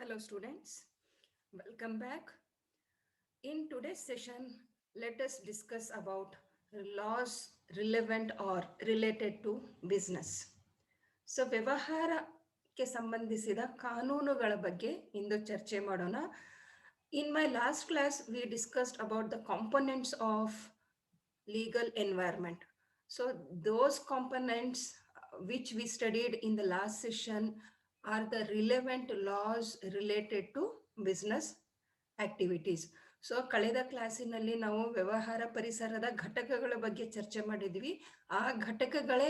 Hello students, welcome back. In today's session, let us discuss about laws relevant or related to business. So ವ್ಯವಹಾರಕ್ಕೆ ಸಂಬಂಧಿಸಿದ ಕಾನೂನುಗಳ ಬಗ್ಗೆ ಇಂದು ಚರ್ಚೆ ಮಾಡೋಣ. In my last class we discussed about the components of legal environment. So those components which we studied in the last session are the relevant laws related to business activities. So ಕಳೆದ ಕ್ಲಾಸಿನಲ್ಲಿ ನಾವು ವ್ಯವಹಾರ ಪರಿಸರದ ಘಟಕಗಳ ಬಗ್ಗೆ ಚರ್ಚೆ ಮಾಡಿದ್ವಿ. ಆ ಘಟಕಗಳೇ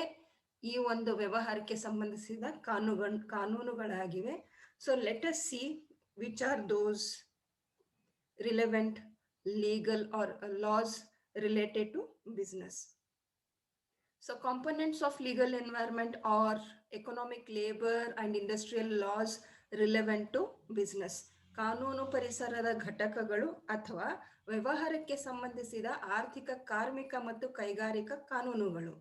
ಈ ಒಂದು ವ್ಯವಹಾರಕ್ಕೆ ಸಂಬಂಧಿಸಿದ ಕಾನೂನುಗಳಾಗಿವೆ. So let us see which are those relevant legal or laws related to business. So components of legal environment are economic, labor and industrial laws relevant to business. ಕಾನೂನು ಪರಿಸರದ ಘಟಕಗಳು ಅಥವಾ ವ್ಯವಹಾರಕ್ಕೆ ಸಂಬಂಧಿಸಿದ ಆರ್ಥಿಕ, ಕಾರ್ಮಿಕ ಮತ್ತು ಕೈಗಾರಿಕಾ ಕಾನೂನುಗಳು.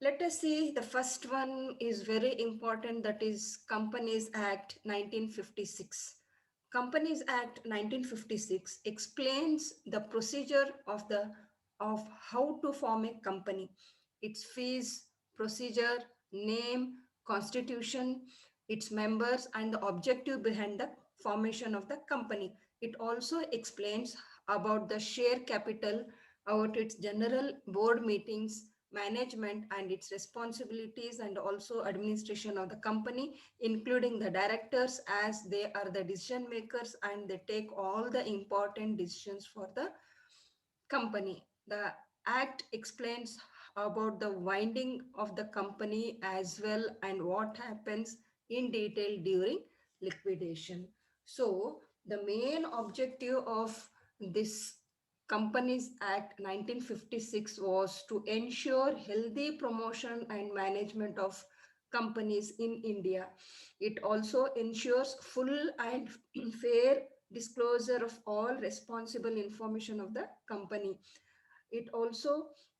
Let us see, the first one is very important, that is Companies Act 1956. Companies Act 1956 explains the procedure of how to form a company, its fees, procedure, name, constitution, its members, and the objective behind the formation of the company. It also explains about the share capital, about its general board meetings, management and its responsibilities, and also administration of the company, including the directors, as they are the decision makers and they take all the important decisions for the company. The act explains about the winding of the company as well and what happens in detail during liquidation. So the main objective of this Companies Act 1956 was to ensure healthy promotion and management of companies in India. It also ensures full and fair disclosure of all responsible information of the company. It also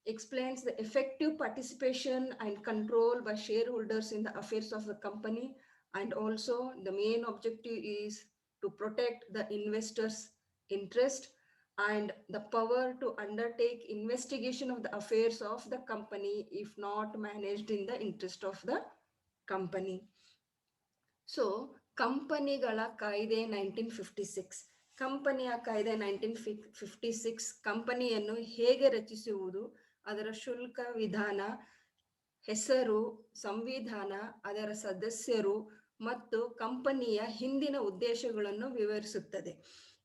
explains the effective participation and control by shareholders in the affairs of the company. And also the main objective is to protect the investors' interest and the power to undertake investigation of the affairs of the company if not managed in the interest of the company. So ಕಂಪನಿಗಳ ಕಾಯ್ದೆ 1956, ಕಂಪನಿಯ ಕಾಯ್ದೆ 1956 ಕಂಪನಿಯನ್ನು ಹೇಗೆ ರಚಿಸುವುದು, ಅದರ ಶುಲ್ಕ ವಿಧಾನ, ಹೆಸರು, ಸಂವಿಧಾನ, ಅದರ ಸದಸ್ಯರು ಮತ್ತು ಕಂಪನಿಯ ಹಿಂದಿನ ಉದ್ದೇಶಗಳನ್ನು ವಿವರಿಸುತ್ತದೆ.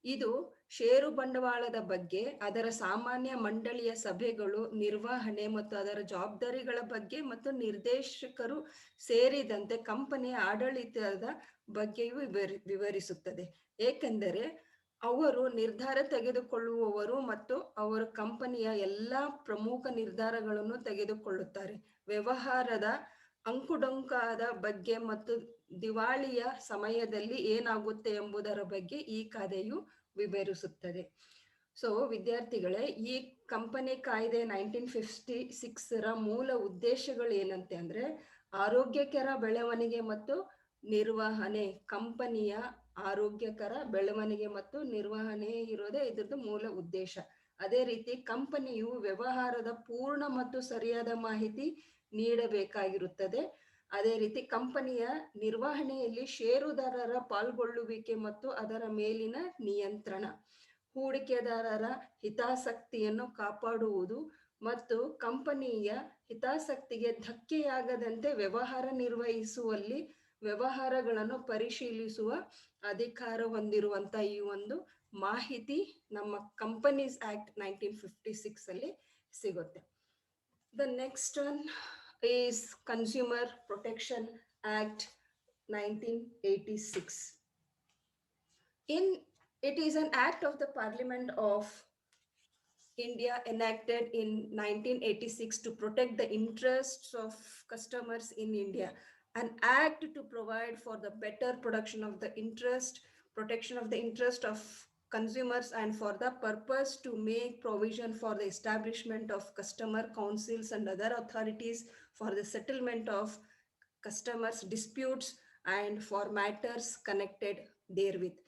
ಇದು ಷೇರು ಬಂಡವಾಳದ ಬಗ್ಗೆ, ಅದರ ಸಾಮಾನ್ಯ ಮಂಡಳಿಯ ಸಭೆಗಳು, ನಿರ್ವಹಣೆ ಮತ್ತು ಅದರ ಜವಾಬ್ದಾರಿಗಳ ಬಗ್ಗೆ ಮತ್ತು ನಿರ್ದೇಶಕರು ಸೇರಿದಂತೆ ಕಂಪನಿಯ ಆಡಳಿತದ ಬಗ್ಗೆಯೂ ವಿವರಿಸುತ್ತದೆ. ಏಕೆಂದರೆ ಅವರು ನಿರ್ಧಾರ ತೆಗೆದುಕೊಳ್ಳುವವರು ಮತ್ತು ಅವರು ಕಂಪನಿಯ ಎಲ್ಲ ಪ್ರಮುಖ ನಿರ್ಧಾರಗಳನ್ನು ತೆಗೆದುಕೊಳ್ಳುತ್ತಾರೆ. ವ್ಯವಹಾರದ ಅಂಕುಡೊಂಕಾದ ಬಗ್ಗೆ ಮತ್ತು ದಿವಾಳಿಯ ಸಮಯದಲ್ಲಿ ಏನಾಗುತ್ತೆ ಎಂಬುದರ ಬಗ್ಗೆ ಈ ಕಾಯ್ದೆಯು ವಿವರಿಸುತ್ತದೆ. ಸೊ ವಿದ್ಯಾರ್ಥಿಗಳೇ, ಈ ಕಂಪನಿ ಕಾಯ್ದೆ 1956ರ ಮೂಲ ಉದ್ದೇಶಗಳು ಏನಂತೆ ಅಂದ್ರೆ ಆರೋಗ್ಯಕರ ಬೆಳವಣಿಗೆ ಮತ್ತು ನಿರ್ವಹಣೆ. ಕಂಪನಿಯ ಆರೋಗ್ಯಕರ ಬೆಳವಣಿಗೆ ಮತ್ತು ನಿರ್ವಹಣೆ ಇರೋದೇ ಇದ್ರದ್ದು ಮೂಲ ಉದ್ದೇಶ. ಅದೇ ರೀತಿ ಕಂಪನಿಯು ವ್ಯವಹಾರದ ಪೂರ್ಣ ಮತ್ತು ಸರಿಯಾದ ಮಾಹಿತಿ ನೀಡಬೇಕಾಗಿರುತ್ತದೆ. ಅದೇ ರೀತಿ ಕಂಪನಿಯ ನಿರ್ವಹಣೆಯಲ್ಲಿ ಷೇರುದಾರರ ಪಾಲ್ಗೊಳ್ಳುವಿಕೆ ಮತ್ತು ಅದರ ಮೇಲಿನ ನಿಯಂತ್ರಣ, ಹೂಡಿಕೆದಾರರ ಹಿತಾಸಕ್ತಿಯನ್ನು ಕಾಪಾಡುವುದು ಮತ್ತು ಕಂಪನಿಯ ಹಿತಾಸಕ್ತಿಗೆ ಧಕ್ಕೆಯಾಗದಂತೆ ವ್ಯವಹಾರ ನಿರ್ವಹಿಸುವಲ್ಲಿ ವ್ಯವಹಾರಗಳನ್ನು ಪರಿಶೀಲಿಸುವ ಅಧಿಕಾರ ಹೊಂದಿರುವಂತ ಈ ಒಂದು ಮಾಹಿತಿ ನಮ್ಮ ಕಂಪನೀಸ್ ಆಕ್ಟ್ 1956 ಅಲ್ಲಿ ಸಿಗುತ್ತೆ. The next one is Consumer Protection Act 1986. It is an act of the Parliament of India enacted in 1986 to protect the interests of customers in India. An act to provide for the better protection of the interest of consumers and for the purpose to make provision for the establishment of customer councils and other authorities for the settlement of customers' disputes and for matters connected therewith.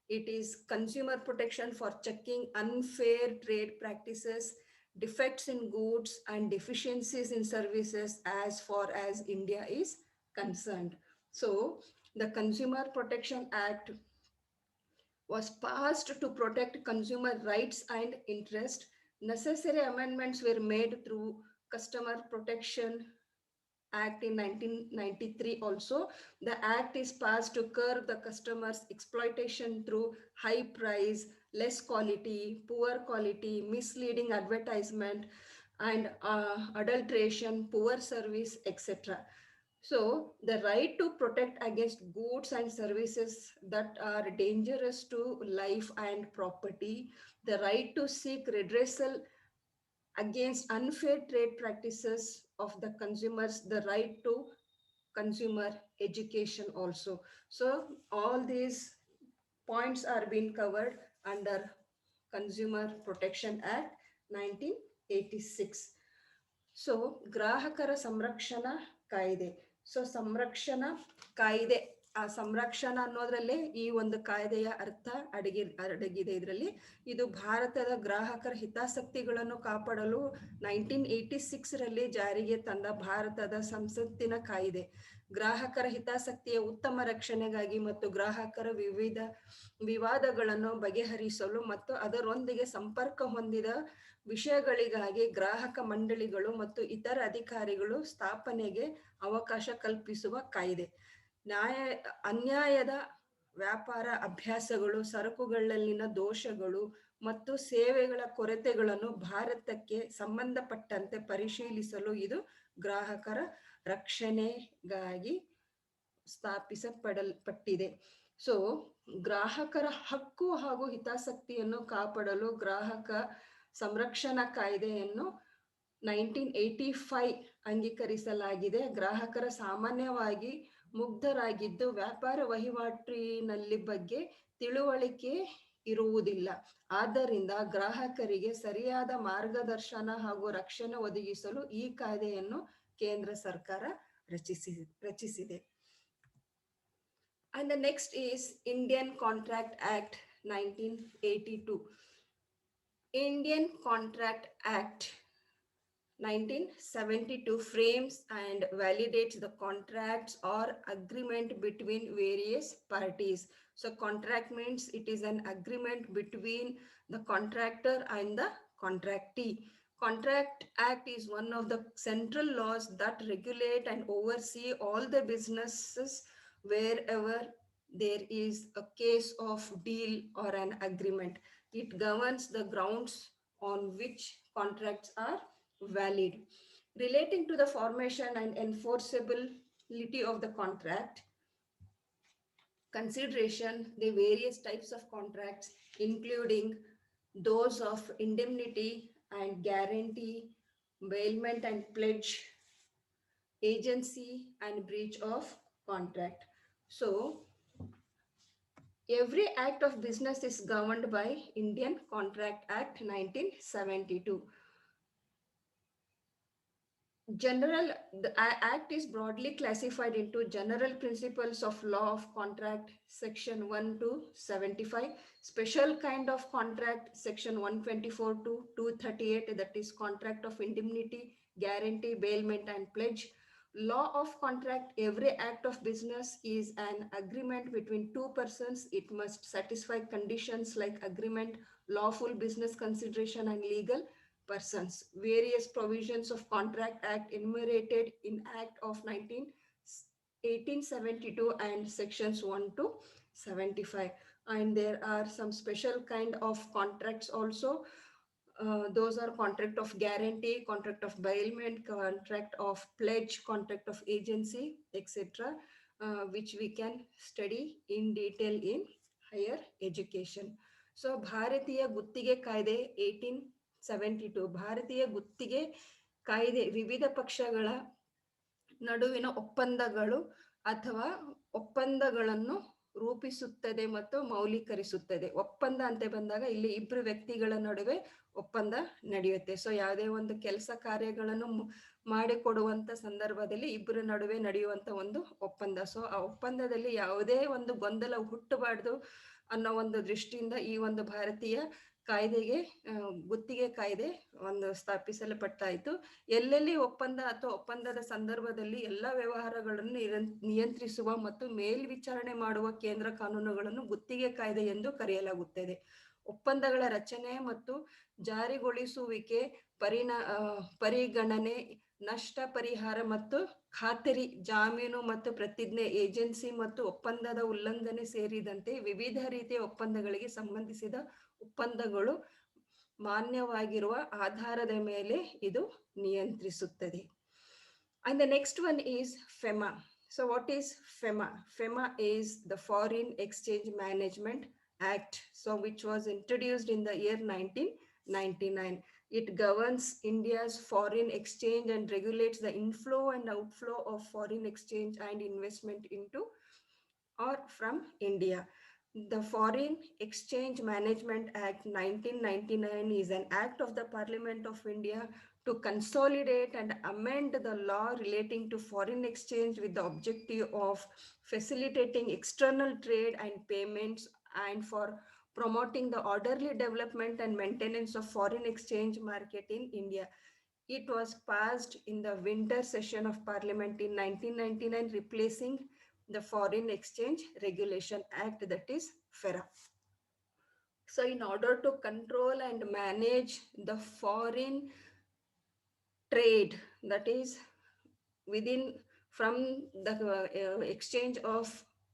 It is consumer protection for checking unfair trade practices, defects in goods, and deficiencies in services as far as India is concerned. So, the Consumer Protection Act was passed to protect consumer rights and interest. Necessary amendments were made through Customer Protection Act in 1993 also. The act is passed to curb the customer's exploitation through high price, less quality, poor quality, misleading advertisement, and adulteration, poor service, etc. So, the right to protect against goods and services that are dangerous to life and property, the right to seek redressal against unfair trade practices of the consumers, the right to consumer education also. So, all these points are being covered under Consumer Protection Act 1986. So ಗ್ರಾಹಕರ ಸಂರಕ್ಷಣಾ ಕಾಯ್ದೆ. So ಸಂರಕ್ಷಣಾ ಕಾಯ್ದೆ, ಆ ಸಂರಕ್ಷಣಾ ಅನ್ನೋದ್ರಲ್ಲೇ ಈ ಒಂದು ಕಾಯ್ದೆಯ ಅರ್ಥ ಅಡಗಿದೆ ಇದರಲ್ಲಿ. ಇದು ಭಾರತದ ಗ್ರಾಹಕರ ಹಿತಾಸಕ್ತಿಗಳನ್ನು ಕಾಪಾಡಲು 1986ರಲ್ಲಿ ಜಾರಿಗೆ ತಂದ ಭಾರತದ ಸಂಸತ್ತಿನ ಕಾಯ್ದೆ. ಗ್ರಾಹಕರ ಹಿತಾಸಕ್ತಿಯ ಉತ್ತಮ ರಕ್ಷಣೆಗಾಗಿ ಮತ್ತು ಗ್ರಾಹಕರ ವಿವಿಧ ವಿವಾದಗಳನ್ನು ಬಗೆಹರಿಸಲು ಮತ್ತು ಅದರೊಂದಿಗೆ ಸಂಪರ್ಕ ಹೊಂದಿದ ವಿಷಯಗಳಿಗಾಗಿ ಗ್ರಾಹಕ ಮಂಡಳಿಗಳು ಮತ್ತು ಇತರ ಅಧಿಕಾರಿಗಳು ಸ್ಥಾಪನೆಗೆ ಅವಕಾಶ ಕಲ್ಪಿಸುವ ಕಾಯ್ದೆ. ಅನ್ಯಾಯದ ವ್ಯಾಪಾರ ಅಭ್ಯಾಸಗಳು, ಸರಕುಗಳಲ್ಲಿನ ದೋಷಗಳು ಮತ್ತು ಸೇವೆಗಳ ಕೊರತೆಗಳನ್ನು ಭಾರತಕ್ಕೆ ಸಂಬಂಧಪಟ್ಟಂತೆ ಪರಿಶೀಲಿಸಲು ಇದು ಗ್ರಾಹಕರ ರಕ್ಷಣೆಗಾಗಿ ಸ್ಥಾಪಿಸಲ್ಪಟ್ಟಿದೆ. ಸೊ ಗ್ರಾಹಕರ ಹಕ್ಕು ಹಾಗೂ ಹಿತಾಸಕ್ತಿಯನ್ನು ಕಾಪಾಡಲು ಗ್ರಾಹಕ ಸಂರಕ್ಷಣಾ ಕಾಯ್ದೆಯನ್ನು 1985 ಅಂಗೀಕರಿಸಲಾಗಿದೆ. ಗ್ರಾಹಕರ ಸಾಮಾನ್ಯವಾಗಿ ಮುಗ್ಧರಾಗಿದ್ದು ವ್ಯಾಪಾರ ವಹಿವಾಟಿನಲ್ಲಿ ಬಗ್ಗೆ ತಿಳುವಳಿಕೆ ಇರುವುದಿಲ್ಲ. ಆದ್ದರಿಂದ ಗ್ರಾಹಕರಿಗೆ ಸರಿಯಾದ ಮಾರ್ಗದರ್ಶನ ಹಾಗೂ ರಕ್ಷಣೆ ಒದಗಿಸಲು ಈ ಕಾಯ್ದೆಯನ್ನು ಕೇಂದ್ರ ಸರ್ಕಾರ ರಚಿಸಿದೆ. And the next is Indian Contract Act 1982. Indian Contract Act 1972 frames and validates the contracts or agreement between various parties. So contract means it is an agreement between the contractor and the contractee. Contract Act is one of the central laws that regulate and oversee all the businesses wherever there is a case of deal or an agreement. It governs the grounds on which contracts are valid. Relating to the formation and enforceability of the contract, consideration the various types of contracts, including those of indemnity and guarantee, bailment and pledge, agency, and breach of contract. So, every act of business is governed by Indian Contract Act 1972. The act is broadly classified into general principles of law of contract, section 1 to 75, special kind of contract, section 124 to 238, that is contract of indemnity, guarantee, bailment, and pledge. Law of contract, every act of business is an agreement between two persons. It must satisfy conditions like agreement, lawful business consideration, and legal persons. Various provisions of Contract Act enumerated in Act of 1872 and sections 1 to 75. And there are some special kind of contracts also. Those are contract of guarantee, contract of bailment, contract of pledge, contract of agency, etc., which we can study in detail in higher education. So, Bharatiya Guttige Kaide 1872, ಭಾರತೀಯ ಗುತ್ತಿಗೆ ಕಾಯ್ದೆ ವಿವಿಧ ಪಕ್ಷಗಳ ನಡುವಿನ ಒಪ್ಪಂದಗಳು ಅಥವಾ ಒಪ್ಪಂದಗಳನ್ನು ರೂಪಿಸುತ್ತದೆ ಮತ್ತು ಮೌಲ್ಯೀಕರಿಸುತ್ತದೆ. ಒಪ್ಪಂದ ಅಂತ ಬಂದಾಗ ಇಲ್ಲಿ ಇಬ್ಬರು ವ್ಯಕ್ತಿಗಳ ನಡುವೆ ಒಪ್ಪಂದ ನಡೆಯುತ್ತೆ. ಸೊ ಯಾವುದೇ ಒಂದು ಕೆಲಸ ಕಾರ್ಯಗಳನ್ನು ಮಾಡಿಕೊಡುವಂತ ಸಂದರ್ಭದಲ್ಲಿ ಇಬ್ಬರ ನಡುವೆ ನಡೆಯುವಂತ ಒಂದು ಒಪ್ಪಂದ. ಸೊ ಆ ಒಪ್ಪಂದದಲ್ಲಿ ಯಾವುದೇ ಒಂದು ಗೊಂದಲ ಹುಟ್ಟಬಾರ್ದು ಅನ್ನೋ ಒಂದು ದೃಷ್ಟಿಯಿಂದ ಈ ಒಂದು ಭಾರತೀಯ ಕಾಯ್ದೆಗೆ ಗುತ್ತಿಗೆ ಕಾಯ್ದೆ ಒಂದು ಸ್ಥಾಪಿಸಲ್ಪಟ್ಟಾಯಿತು. ಎಲ್ಲೆಲ್ಲಿ ಒಪ್ಪಂದ ಅಥವಾ ಒಪ್ಪಂದದ ಸಂದರ್ಭದಲ್ಲಿ ಎಲ್ಲ ವ್ಯವಹಾರಗಳನ್ನು ನಿಯಂತ್ರಿಸುವ ಮತ್ತು ಮೇಲ್ವಿಚಾರಣೆ ಮಾಡುವ ಕೇಂದ್ರ ಕಾನೂನುಗಳನ್ನು ಗುತ್ತಿಗೆ ಕಾಯ್ದೆ ಎಂದು ಕರೆಯಲಾಗುತ್ತದೆ. ಒಪ್ಪಂದಗಳ ರಚನೆ ಮತ್ತು ಜಾರಿಗೊಳಿಸುವಿಕೆ, ಪರಿಗಣನೆ, ನಷ್ಟ ಪರಿಹಾರ ಮತ್ತು ಖಾತರಿ, ಜಾಮೀನು ಮತ್ತು ಪ್ರತಿಜ್ಞೆ, ಏಜೆನ್ಸಿ ಮತ್ತು ಒಪ್ಪಂದದ ಉಲ್ಲಂಘನೆ ಸೇರಿದಂತೆ ವಿವಿಧ ರೀತಿಯ ಒಪ್ಪಂದಗಳಿಗೆ ಸಂಬಂಧಿಸಿದ ಒಪ್ಪಂದಗಳು ಮಾನ್ಯವಾಗಿರುವ ಆಧಾರದ ಮೇಲೆ ಇದು ನಿಯಂತ್ರಿಸುತ್ತದೆ. And the next one is FEMA. So what is FEMA? FEMA is the Foreign Exchange Management Act, so which was introduced in the year 1999. It governs India's foreign exchange and regulates the inflow and outflow of foreign exchange and investment into or from India. The Foreign Exchange Management Act 1999 is an act of the Parliament of India to consolidate and amend the law relating to foreign exchange with the objective of facilitating external trade and payments and for promoting the orderly development and maintenance of foreign exchange market in India. It was passed in the winter session of Parliament in 1999, replacing the Foreign Exchange Regulation Act, that is FERA. So in order to control and manage the foreign trade, that is within from the exchange of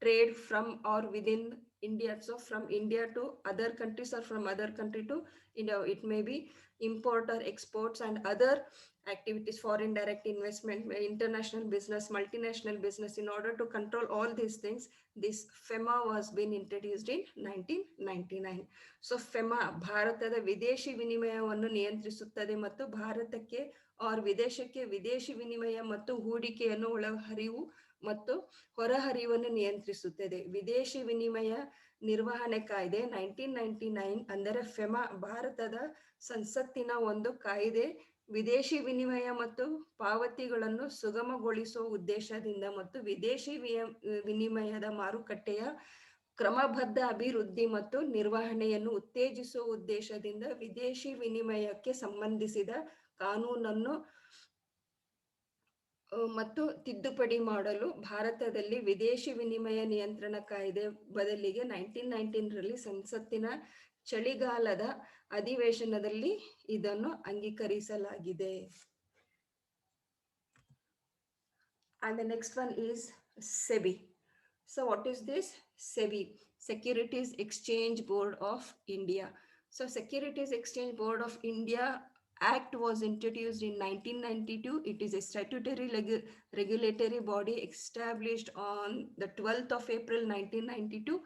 trade from or within India, so from India to other countries or from other country to India, it may be import or exports and other activities, foreign direct investment, international business, multinational business. In order to control all these things, this FEMA was being introduced in 1999. So FEMA ಭಾರತದ ವಿದೇಶಿ ವಿನಿಮಯವನ್ನು ನಿಯಂತ್ರಿಸುತ್ತದೆ ಮತ್ತು ಭಾರತಕ್ಕೆ और ವಿದೇಶಕ್ಕೆ ವಿದೇಶಿ ವಿನಿಮಯ ಮತ್ತು ಹೂಡಿಕೆಯನ್ನು ಒಳಹರಿವು ಮತ್ತು ಹೊರಹರಿವನ್ನು ನಿಯಂತ್ರಿಸುತ್ತದೆ. ವಿದೇಶಿ ವಿನಿಮಯ ನಿರ್ವಹಣೆ ಕಾಯ್ದೆ 1999 ಅಂದರೆ ಫೆಮಾ ಭಾರತದ ಸಂಸತ್ತಿನ ಒಂದು ಕಾಯ್ದೆ. ವಿದೇಶಿ ವಿನಿಮಯ ಮತ್ತು ಪಾವತಿಗಳನ್ನು ಸುಗಮಗೊಳಿಸುವ ಉದ್ದೇಶದಿಂದ ಮತ್ತು ವಿದೇಶಿ ವಿನಿಮಯದ ಮಾರುಕಟ್ಟೆಯ ಕ್ರಮಬದ್ಧ ಅಭಿವೃದ್ಧಿ ಮತ್ತು ನಿರ್ವಹಣೆಯನ್ನು ಉತ್ತೇಜಿಸುವ ಉದ್ದೇಶದಿಂದ ವಿದೇಶಿ ವಿನಿಮಯಕ್ಕೆ ಸಂಬಂಧಿಸಿದ ಕಾನೂನನ್ನು ಮತ್ತು ತಿದ್ದುಪಡಿ ಮಾಡಲು ಭಾರತದಲ್ಲಿ ವಿದೇಶಿ ವಿನಿಮಯ ನಿಯಂತ್ರಣ ಕಾಯ್ದೆ ಬದಲಿಗೆ 1919ರಲ್ಲಿ ಸಂಸತ್ತಿನ ಚಳಿಗಾಲದ ಅಧಿವೇಶನದಲ್ಲಿ ಇದನ್ನು ಅಂಗೀಕರಿಸಲಾಗಿದೆ. And the next one is SEBI. So what is this? SEBI, Securities Exchange Board of India. So Securities Exchange Board of India Act was introduced in 1992. It is a statutory regulatory body established on the 12th of April 1992.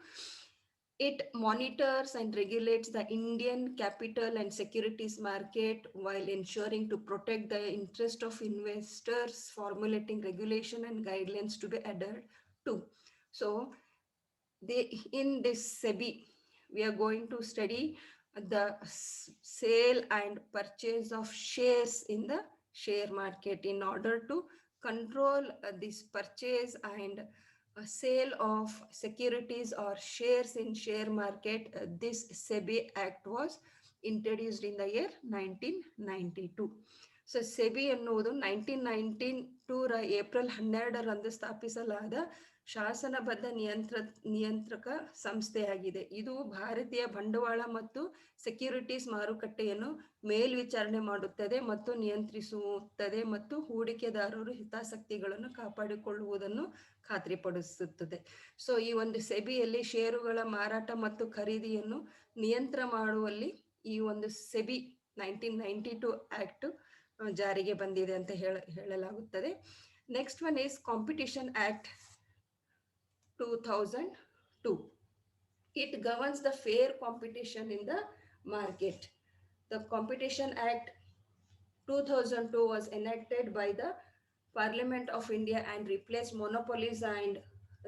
It monitors and regulates the Indian capital and securities market while ensuring to protect the interest of investors, formulating regulation and guidelines to be adhered to. So in this SEBI, we are going to study the sale and purchase of shares in the share market. In order to control this purchase and sale of securities or shares in share market, this SEBI Act was introduced in the year 1992. So SEBI ಎನ್ನುವುದು 1992 April 12ರಂದು ಸ್ಥಾಪಿಸಲಾದ ಶಾಸನಬದ್ಧ ನಿಯಂತ್ರಕ ಸಂಸ್ಥೆಯಾಗಿದೆ. ಇದು ಭಾರತೀಯ ಬಂಡವಾಳ ಮತ್ತು securities ಮಾರುಕಟ್ಟೆಯನ್ನು ಮೇಲ್ವಿಚಾರಣೆ ಮಾಡುತ್ತದೆ ಮತ್ತು ನಿಯಂತ್ರಿಸುತ್ತದೆ ಮತ್ತು ಹೂಡಿಕೆದಾರರು ಹಿತಾಸಕ್ತಿಗಳನ್ನು ಕಾಪಾಡಿಕೊಳ್ಳುವುದನ್ನು ಖಾತ್ರಿಪಡಿಸುತ್ತದೆ. ಸೊ ಈ ಒಂದು ಸೆಬಿಯಲ್ಲಿ ಷೇರುಗಳ ಮಾರಾಟ ಮತ್ತು ಖರೀದಿಯನ್ನು ನಿಯಂತ್ರಣ ಮಾಡುವಲ್ಲಿ ಈ ಒಂದು ಸೆಬಿ 1992 ಆಕ್ಟ್ ಜಾರಿಗೆ ಬಂದಿದೆ ಅಂತ ಹೇಳಲಾಗುತ್ತದೆ. Next one is competition act 2002. It governs the fair competition in the market. The Competition Act 2002 was enacted by the Parliament of India and replaced monopolies and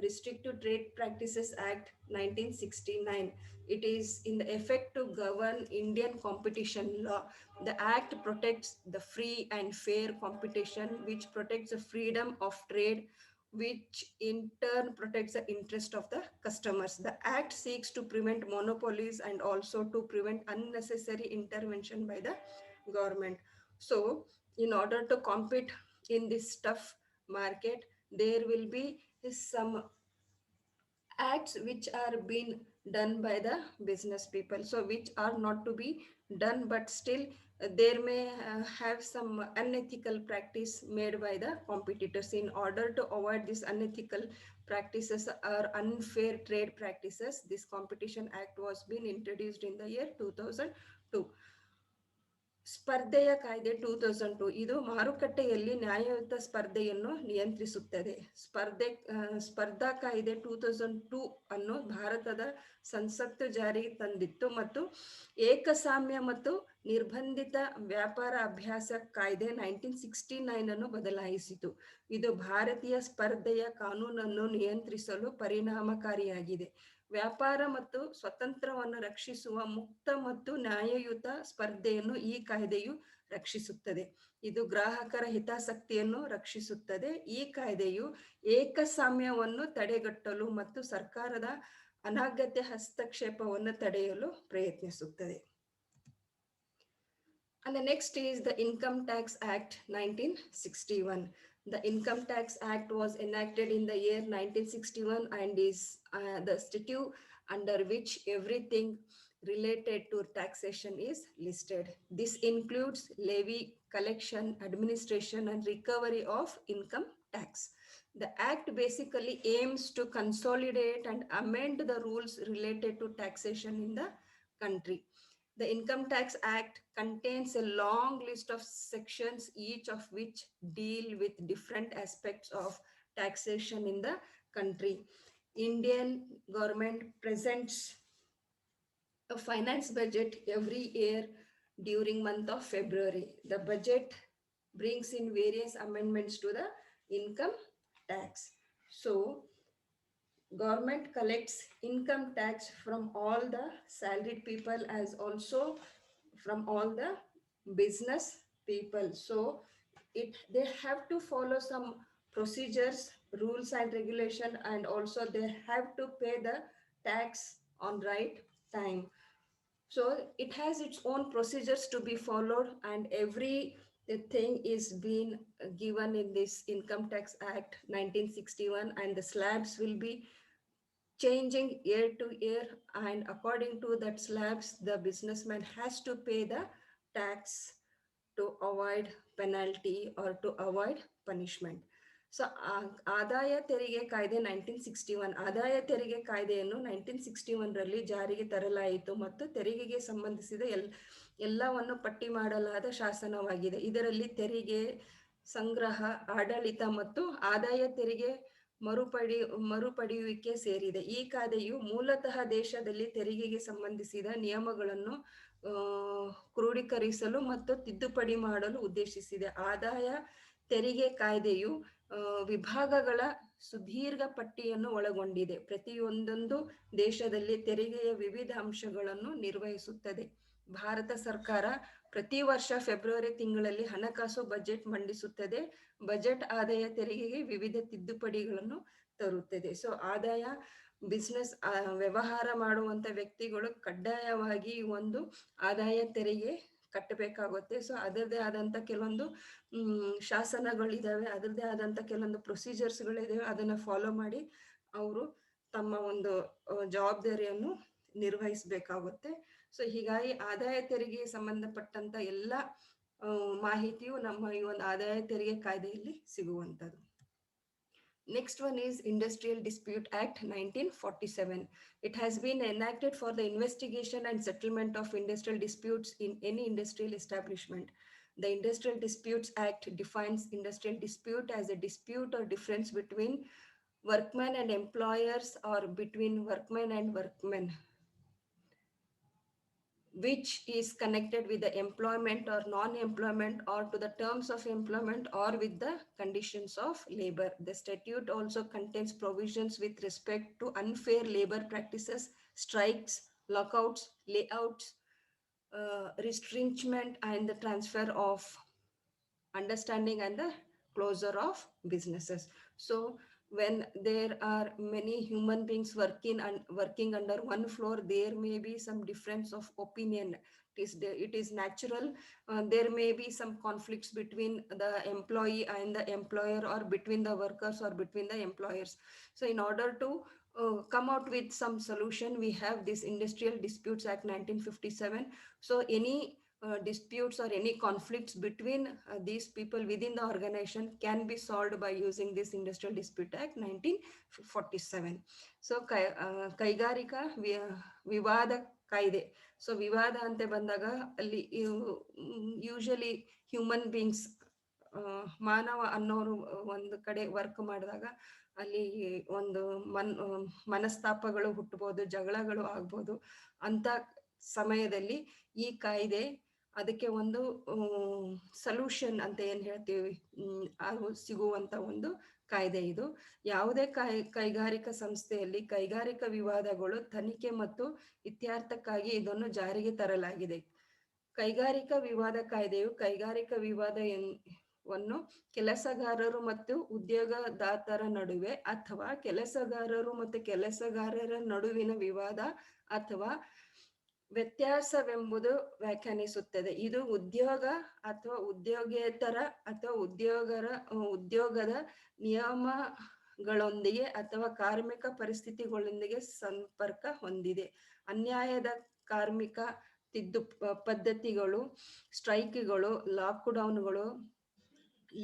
Restrictive Trade Practices Act 1969. It is in the effect to govern Indian competition law. The act protects the free and fair competition, which protects the freedom of trade, which in turn protects the interest of the customers. The act seeks to prevent monopolies and also to prevent unnecessary intervention by the government. So, in order to compete in this tough market, there will be some acts which are being done by the business people, so which are not to be done, but still there may have some unethical practice made by the competitors. In order to avoid this unethical practices or unfair trade practices, this competition act was being introduced in the year 2002. ಸ್ಪರ್ಧೆಯ ಕಾಯ್ದೆ 2002 ಇದು ಮಾರುಕಟ್ಟೆಯಲ್ಲಿ ನ್ಯಾಯಯುತ ಸ್ಪರ್ಧೆಯನ್ನು ನಿಯಂತ್ರಿಸುತ್ತದೆ. ಸ್ಪರ್ಧಾ ಕಾಯ್ದೆ 2002 ಅನ್ನು ಭಾರತದ ಸಂಸತ್ತು ಜಾರಿಗೆ ತಂದಿತ್ತು ಮತ್ತು ಏಕಸಾಮ್ಯ ಮತ್ತು ನಿರ್ಬಂಧಿತ ವ್ಯಾಪಾರ ಅಭ್ಯಾಸ ಕಾಯ್ದೆ 1969 ಅನ್ನು ಬದಲಾಯಿಸಿತು. ಇದು ಭಾರತೀಯ ಸ್ಪರ್ಧೆಯ ಕಾನೂನನ್ನು ನಿಯಂತ್ರಿಸಲು ಪರಿಣಾಮಕಾರಿಯಾಗಿದೆ. ವ್ಯಾಪಾರ ಮತ್ತು ಸ್ವತಂತ್ರವನ್ನು ರಕ್ಷಿಸುವ ಮುಕ್ತ ಮತ್ತು ನ್ಯಾಯಯುತ ಸ್ಪರ್ಧೆಯನ್ನು ಈ ಕಾಯ್ದೆಯು ರಕ್ಷಿಸುತ್ತದೆ. ಇದು ಗ್ರಾಹಕರ ಹಿತಾಸಕ್ತಿಯನ್ನು ರಕ್ಷಿಸುತ್ತದೆ. ಈ ಕಾಯ್ದೆಯು ಏಕಸಾಮ್ಯವನ್ನು ತಡೆಗಟ್ಟಲು ಮತ್ತು ಸರ್ಕಾರದ ಅನಗತ್ಯ ಹಸ್ತಕ್ಷೇಪವನ್ನು ತಡೆಯಲು ಪ್ರಯತ್ನಿಸುತ್ತದೆ. And the next is the Income Tax Act 1961. The Income Tax Act was enacted in the year 1961 and is the statute under which everything related to taxation is listed. This includes levy, collection, administration, and recovery of income tax. The act basically aims to consolidate and amend the rules related to taxation in the country. The Income Tax Act contains a long list of sections, each of which deal with different aspects of taxation in the country. Indian government presents a finance budget every year during month of February. The budget brings in various amendments to the income tax. So government collects income tax from all the salaried people as also from all the business people. So they have to follow some procedures, rules and regulation, and also they have to pay the tax on right time. So it has its own procedures to be followed, and every thing is being given in this Income Tax Act 1961, and the slabs will be changing year to year, and according to that slabs the businessman has to pay the tax to avoid penalty or to avoid punishment. So ಆದಾಯ ತೆರಿಗೆ ಕಾಯ್ದೆ 1961, ಆದಾಯ ತೆರಿಗೆ ಕಾಯ್ದೆಯನ್ನು 1961ರಲ್ಲಿ ಜಾರಿಗೆ ತರಲಾಯಿತು ಮತ್ತು ತೆರಿಗೆಗೆ ಸಂಬಂಧಿಸಿದ ಎಲ್ಲವನ್ನು ಪಟ್ಟಿ ಮಾಡಲಾದ ಶಾಸನವಾಗಿದೆ. ಇದರಲ್ಲಿ ತೆರಿಗೆ ಸಂಗ್ರಹ, ಆಡಳಿತ ಮತ್ತು ಆದಾಯ ತೆರಿಗೆ ಮರುಪಡೆಯುವಿಕೆ ಸೇರಿದೆ. ಈ ಕಾಯ್ದೆಯು ಮೂಲತಃ ದೇಶದಲ್ಲಿ ತೆರಿಗೆಗೆ ಸಂಬಂಧಿಸಿದ ನಿಯಮಗಳನ್ನು ಕ್ರೋಢೀಕರಿಸಲು ಮತ್ತು ತಿದ್ದುಪಡಿ ಮಾಡಲು ಉದ್ದೇಶಿಸಿದೆ. ಆದಾಯ ತೆರಿಗೆ ಕಾಯ್ದೆಯು ವಿಭಾಗಗಳ ಸುದೀರ್ಘ ಪಟ್ಟಿಯನ್ನು ಒಳಗೊಂಡಿದೆ. ಪ್ರತಿಯೊಂದೊಂದು ದೇಶದಲ್ಲಿ ತೆರಿಗೆಯ ವಿವಿಧ ಅಂಶಗಳನ್ನು ನಿರ್ವಹಿಸುತ್ತದೆ. ಭಾರತ ಸರ್ಕಾರ ಪ್ರತಿ ವರ್ಷ ಫೆಬ್ರವರಿ ತಿಂಗಳಲ್ಲಿ ಹಣಕಾಸು ಬಜೆಟ್ ಮಂಡಿಸುತ್ತದೆ. ಬಜೆಟ್ ಆದಾಯ ತೆರಿಗೆಗೆ ವಿವಿಧ ತಿದ್ದುಪಡಿಗಳನ್ನು ತರುತ್ತದೆ. ಸೊ ಆದಾಯ ಬಿಸ್ನೆಸ್ ವ್ಯವಹಾರ ಮಾಡುವಂತ ವ್ಯಕ್ತಿಗಳು ಕಡ್ಡಾಯವಾಗಿ ಒಂದು ಆದಾಯ ತೆರಿಗೆ ಕಟ್ಟಬೇಕಾಗುತ್ತೆ. ಸೊ ಅದರದೇ ಆದಂತ ಕೆಲವೊಂದು ಶಾಸನಗಳಿದಾವೆ, ಅದರದೇ ಆದಂತ ಕೆಲವೊಂದು ಪ್ರೊಸೀಜರ್ಸ್ಗಳಿದಾವೆ. ಅದನ್ನ ಫಾಲೋ ಮಾಡಿ ಅವರು ತಮ್ಮ ಒಂದು ಜವಾಬ್ದಾರಿಯನ್ನು ನಿರ್ವಹಿಸಬೇಕಾಗುತ್ತೆ. ಸೊ ಹೀಗಾಗಿ ಆದಾಯ ತೆರಿಗೆಗೆ ಸಂಬಂಧಪಟ್ಟಂತ ಎಲ್ಲ ಮಾಹಿತಿಯು ನಮ್ಮ ಈ ಒಂದು ಆದಾಯ ತೆರಿಗೆ ಕಾಯ್ದೆಯಲ್ಲಿ ಸಿಗುವಂಥದ್ದು. Next one is Industrial Dispute Act 1947. It has been enacted for the investigation and settlement of industrial disputes in any industrial establishment. The Industrial Disputes Act defines industrial dispute as a dispute or difference between workmen and employers or between workmen and workmen. which is connected with the employment or non-employment or to the terms of employment or with the conditions of labor. The statute also contains provisions with respect to unfair labor practices, strikes, lockouts, layouts, retrenchment, and the transfer of understanding and the closure of businesses. So when there are many human beings working and working under one floor, there may be some difference of opinion. It is natural. There may be some conflicts between the employee and the employer, or between the workers or between the employers. So in order to come out with some solution, we have this Industrial Disputes Act 1957. So any disputes or any conflicts between these people within the organization can be solved by using this Industrial Dispute Act 1947. So ಕೈಗಾರಿಕಾ ವಿವಾದ ಕಾಯ್ದೆ. So ವಿವಾದ ಅಂತ ಬಂದಾಗ ಅಲ್ಲಿ usually human beings, ಮಾನವ ಅನ್ನೋರು ಒಂದು ಕಡೆ ವರ್ಕ್ ಮಾಡಿದಾಗ ಅಲ್ಲಿ ಒಂದು ಮನಸ್ತಾಪಗಳು ಹುಟ್ಟಬಹುದು, ಜಗಳಗಳು ಆಗ್ಬೋದು. ಅಂತ ಸಮಯದಲ್ಲಿ ಈ ಕಾಯ್ದೆ ಅದಕ್ಕೆ ಒಂದು ಸೊಲ್ಯೂಷನ್ ಅಂತ ಏನ್ ಹೇಳ್ತೀವಿ, ಅದು ಸಿಗುವಂತ ಒಂದು ಕಾಯ್ದೆ ಇದು. ಯಾವುದೇ ಕೈಗಾರಿಕಾ ಸಂಸ್ಥೆಯಲ್ಲಿ ಕೈಗಾರಿಕಾ ವಿವಾದಗಳು ತನಿಖೆ ಮತ್ತು ಇತ್ಯರ್ಥಕ್ಕಾಗಿ ಇದನ್ನು ಜಾರಿಗೆ ತರಲಾಗಿದೆ. ಕೈಗಾರಿಕಾ ವಿವಾದ ಕಾಯ್ದೆಯು ಕೈಗಾರಿಕಾ ವಿವಾದವನ್ನು ಕೆಲಸಗಾರರು ಮತ್ತು ಉದ್ಯೋಗದಾತರ ನಡುವೆ ಅಥವಾ ಕೆಲಸಗಾರರು ಮತ್ತು ಕೆಲಸಗಾರರ ನಡುವಿನ ವಿವಾದ ಅಥವಾ ವ್ಯತ್ಯಾಸವೆಂಬುದು ವ್ಯಾಖ್ಯಾನಿಸುತ್ತದೆ. ಇದು ಉದ್ಯೋಗ ಅಥವಾ ಉದ್ಯೋಗೇತರ ಅಥವಾ ಉದ್ಯೋಗದ ನಿಯಮಗಳೊಂದಿಗೆ ಅಥವಾ ಕಾರ್ಮಿಕ ಪರಿಸ್ಥಿತಿಗಳೊಂದಿಗೆ ಸಂಪರ್ಕ ಹೊಂದಿದೆ. ಅನ್ಯಾಯದ ಕಾರ್ಮಿಕ ಪದ್ಧತಿಗಳು, ಸ್ಟ್ರೈಕ್ಗಳು, ಲಾಕ್ಡೌನ್ಗಳು,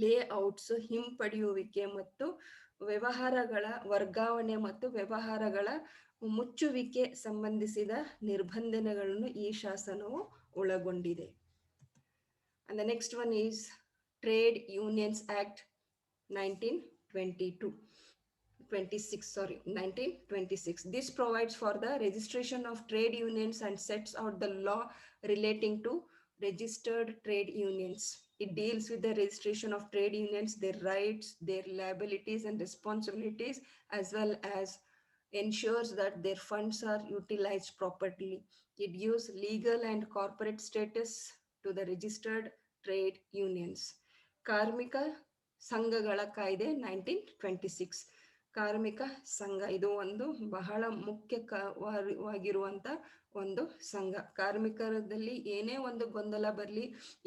ಲೇಔಟ್ಸ್, ಹಿಂಪಡೆಯುವಿಕೆ ಮತ್ತು ವ್ಯವಹಾರಗಳ ವರ್ಗಾವಣೆ ಮತ್ತು ವ್ಯವಹಾರಗಳ ಮುಚ್ಚುವಿಕೆ ಸಂಬಂಧಿಸಿದ ನಿರ್ಬಂಧನೆಗಳನ್ನು ಈ ಶಾಸನವು ಒಳಗೊಂಡಿದೆ. And the next one is Trade Unions Act 1926. This provides for the registration of trade unions and sets out the law relating to registered trade unions. It deals with the registration of trade unions, their rights, their liabilities and responsibilities, as well as ensures that their funds are utilized properly. It gives legal and corporate status to the registered trade unions. ಕಾರ್ಮಿಕ ಸಂಘಗಳ ಕಾಯ್ದೆ 1926. ಕಾರ್ಮಿಕ ಸಂಘ ಇದು ಒಂದು ಬಹಳ ಮುಖ್ಯವಾಗಿರುವಂತ ಒಂದು ಸಂಘ. ಕಾರ್ಮಿಕರಲ್ಲಿ ಏನೇ ಒಂದು ಗೊಂದಲ ಬರಲಿ,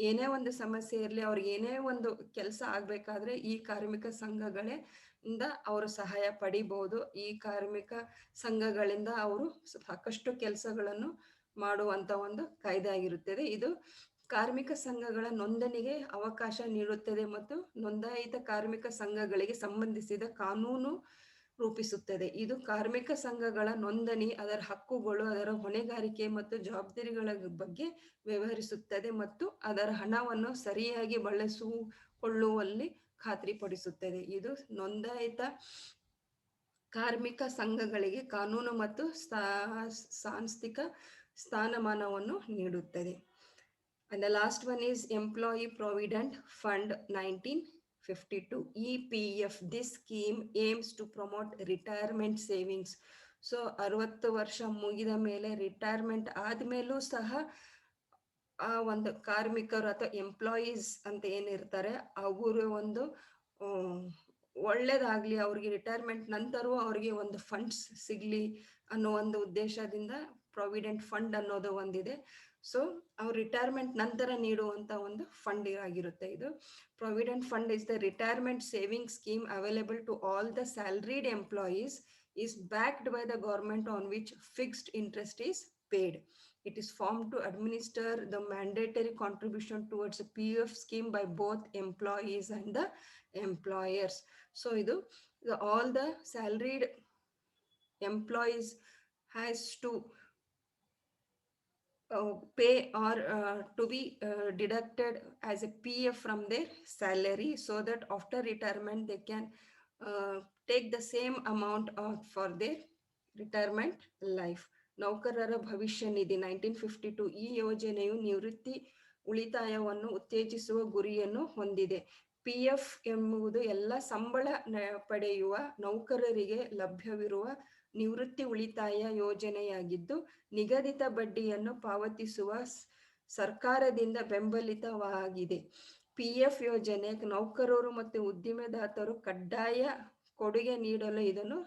ಏನೇ ಒಂದು ಸಮಸ್ಯೆ ಇರಲಿ, ಅವ್ರಿಗೆ ಏನೇ ಒಂದು ಕೆಲಸ ಆಗ್ಬೇಕಾದ್ರೆ ಈ ಕಾರ್ಮಿಕ ಸಂಘಗಳೇ ಇಂದ ಅವರು ಸಹಾಯ ಪಡಿಬಹುದು. ಈ ಕಾರ್ಮಿಕ ಸಂಘಗಳಿಂದ ಅವರು ಸಾಕಷ್ಟು ಕೆಲಸಗಳನ್ನು ಮಾಡುವಂತ ಒಂದು ಕಾಯ್ದೆ ಆಗಿರುತ್ತದೆ. ಇದು ಕಾರ್ಮಿಕ ಸಂಘಗಳ ನೋಂದಣಿಗೆ ಅವಕಾಶ ನೀಡುತ್ತದೆ ಮತ್ತು ನೋಂದಾಯಿತ ಕಾರ್ಮಿಕ ಸಂಘಗಳಿಗೆ ಸಂಬಂಧಿಸಿದ ಕಾನೂನು ರೂಪಿಸುತ್ತದೆ. ಇದು ಕಾರ್ಮಿಕ ಸಂಘಗಳ ನೋಂದಣಿ, ಅದರ ಹಕ್ಕುಗಳು, ಅದರ ಹೊಣೆಗಾರಿಕೆ ಮತ್ತು ಜವಾಬ್ದಾರಿಗಳ ಬಗ್ಗೆ ವ್ಯವಹರಿಸುತ್ತದೆ ಮತ್ತು ಅದರ ಹಣವನ್ನು ಸರಿಯಾಗಿ ಬಳಸಿಕೊಳ್ಳುವಲ್ಲಿ ಖಾತ್ರಿಪಡಿಸುತ್ತದೆ. ಇದು ನೋಂದಾಯಿತ ಕಾರ್ಮಿಕ ಸಂಘಗಳಿಗೆ ಕಾನೂನು ಮತ್ತು ಸಾಂಸ್ಥಿಕ ಸ್ಥಾನಮಾನವನ್ನು ನೀಡುತ್ತದೆ. And the last one is Employee Provident Fund 1952, EPF. This scheme aims to promote retirement savings. So 60 ವರ್ಷ ಮುಗಿದ ಮೇಲೆ ರಿಟೈರ್ಮೆಂಟ್ ಆದ್ಮೇಲೂ ಸಹ ಆ ಒಂದು ಕಾರ್ಮಿಕರು ಅಥವಾ ಎಂಪ್ಲಾಯೀಸ್ ಅಂತ ಏನಿರ್ತಾರೆ ಅವರು ಒಂದು ಒಳ್ಳೇದಾಗ್ಲಿ, ಅವ್ರಿಗೆ ರಿಟೈರ್ಮೆಂಟ್ ನಂತರವೂ ಅವ್ರಿಗೆ ಒಂದು ಫಂಡ್ಸ್ ಸಿಗ್ಲಿ ಅನ್ನೋ ಒಂದು ಉದ್ದೇಶದಿಂದ ಪ್ರಾವಿಡೆಂಟ್ ಫಂಡ್ ಅನ್ನೋದು ಒಂದಿದೆ. ಸೊ ಅವ್ರ ರಿಟೈರ್ಮೆಂಟ್ ನಂತರ ನೀಡುವಂತ ಒಂದು ಫಂಡ್ ಆಗಿರುತ್ತೆ ಇದು. Provident fund is the retirement saving scheme available to all the salaried employees, is backed by the government on which fixed interest is paid. It is formed to administer the mandatory contribution towards a PF scheme by both employees and the employers. So idu all the salaried employees has to pay or to be deducted as a PF from their salary, so that after retirement they can take the same amount for their retirement life. ನೌಕರರ ಭವಿಷ್ಯ ನಿಧಿ 1952 ಈ ಯೋಜನೆಯು ನಿವೃತ್ತಿ ಉಳಿತಾಯವನ್ನು ಉತ್ತೇಜಿಸುವ ಗುರಿಯನ್ನು ಹೊಂದಿದೆ. PF ಎಂಬುದು ಎಲ್ಲ ಸಂಬಳ ಪಡೆಯುವ ನೌಕರರಿಗೆ ಲಭ್ಯವಿರುವ ನಿವೃತ್ತಿ ಉಳಿತಾಯ ಯೋಜನೆಯಾಗಿದ್ದು, ನಿಗದಿತ ಬಡ್ಡಿಯನ್ನು ಪಾವತಿಸುವ ಸರ್ಕಾರದಿಂದ ಬೆಂಬಲಿತವಾಗಿದೆ. PF ಯೋಜನೆ ನೌಕರರು ಮತ್ತು ಉದ್ದಿಮೆದಾತರು ಕಡ್ಡಾಯ ಕೊಡುಗೆ ನೀಡಲು ಇದನ್ನು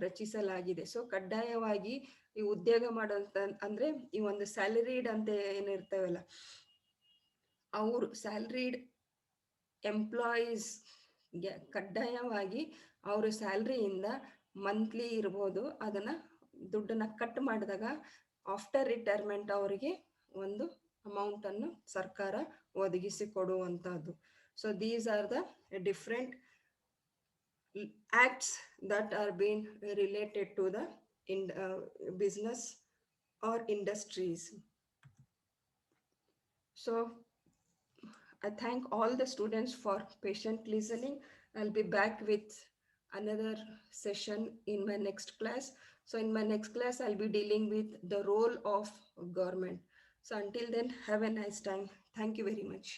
ರಚಿಸಲಾಗಿದೆ. ಸೊ ಕಡ್ಡಾಯವಾಗಿ ಈ ಉದ್ಯೋಗ ಮಾಡೋಂತ ಅಂದ್ರೆ ಈ ಒಂದು ಸ್ಯಾಲರಿಡ್ ಅಂತ ಏನಿರ್ತವಲ್ಲ, ಅವರು ಸ್ಯಾಲರಿಡ್ ಎಂಪ್ಲಾಯೀಸ್ ಕಡ್ಡಾಯವಾಗಿ ಅವ್ರ ಸ್ಯಾಲ್ರಿಯಿಂದ ಮಂತ್ಲಿ ಇರ್ಬೋದು, ಅದನ್ನ ದುಡ್ಡನ್ನ ಕಟ್ ಮಾಡಿದಾಗ ಆಫ್ಟರ್ ರಿಟೈರ್ಮೆಂಟ್ ಅವರಿಗೆ ಒಂದು ಅಮೌಂಟ್ ಅನ್ನು ಸರ್ಕಾರ ಒದಗಿಸಿ ಕೊಡುವಂತಹದ್ದು. So these are the different acts that are being related to the business or industries. So I thank all the students for patient listening. I'll be back with another session in my next class. So in my next class, I'll be dealing with the role of government. So until then, have a nice time. Thank you very much.